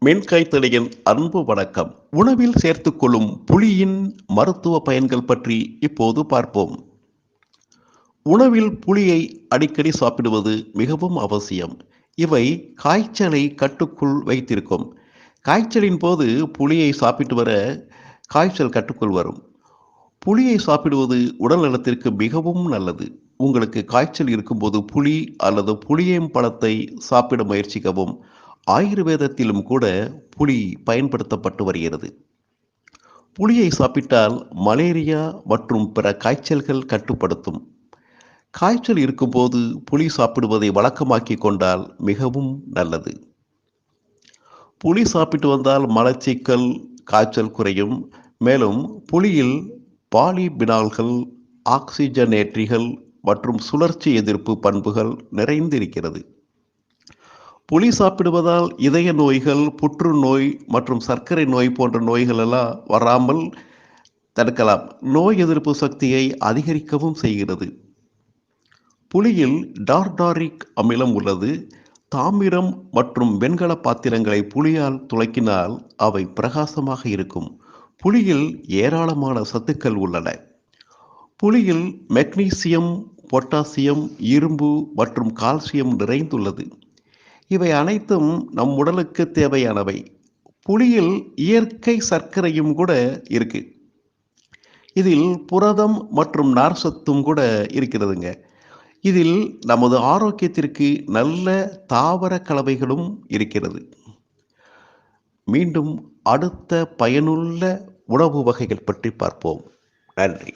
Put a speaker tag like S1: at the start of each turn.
S1: மென்காய்த்தடியின் அன்பு வணக்கம். உணவில் சேர்த்துக்கொள்ளும் புளியின் மருத்துவ பயன்கள் பற்றி இப்போது பார்ப்போம். உணவில் புளியை அடிக்கடி சாப்பிடுவது மிகவும் அவசியம். இவை காய்ச்சலை கட்டுக்குள் வைத்திருக்கும். காய்ச்சலின் போது புளியை சாப்பிட்டு வர காய்ச்சல் கட்டுக்குள் வரும். புளியை சாப்பிடுவது உடல் நலத்திற்கு மிகவும் நல்லது. உங்களுக்கு காய்ச்சல் இருக்கும்போது புளி அல்லது புளியம்பழத்தை சாப்பிட முயற்சிக்கவும். ஆயுர்வேதத்திலும் கூட புளி பயன்படுத்தப்பட்டு வருகிறது. புளியை சாப்பிட்டால் மலேரியா மற்றும் பிற காய்ச்சல்கள் கட்டுப்படுத்தும். காய்ச்சல் இருக்கும்போது புளி சாப்பிடுவதை வழக்கமாக்கி கொண்டால் மிகவும் நல்லது. புளி சாப்பிட்டு வந்தால் மலச்சிக்கல், காய்ச்சல் குறையும். மேலும் புளியில் பாலிபினால்கள், ஆக்சிஜனேற்றிகள் மற்றும் சுழற்சி எதிர்ப்பு பண்புகள் நிறைந்திருக்கிறது. புளி சாப்பிடுவதால் இதய நோய்கள், புற்றுநோய் மற்றும் சர்க்கரை நோய் போன்ற நோய்கள் எல்லாம் வராமல் தடுக்கலாம். நோய் எதிர்ப்பு சக்தியை அதிகரிக்கவும் செய்கிறது. புளியில் டார்டாரிக் அமிலம் உள்ளது. தாமிரம் மற்றும் வெண்கல பாத்திரங்களை புளியால் துலக்கினால் அவை பிரகாசமாக இருக்கும். புளியில் ஏராளமான சத்துக்கள் உள்ளன. புளியில் மெக்னீசியம், பொட்டாசியம், இரும்பு மற்றும் கால்சியம் நிறைந்துள்ளது. இவை அனைத்தும் நம் உடலுக்கு தேவையானவை. புளியில் இயற்கை சர்க்கரையும் கூட இருக்கு. இதில் புரதம் மற்றும் நார்ச்சத்தும் கூட இருக்கிறதுங்க. இதில் நமது ஆரோக்கியத்திற்கு நல்ல தாவர கலவைகளும் இருக்கிறது. மீண்டும் அடுத்த பயனுள்ள உணவு வகைகள் பற்றி பார்ப்போம். நன்றி.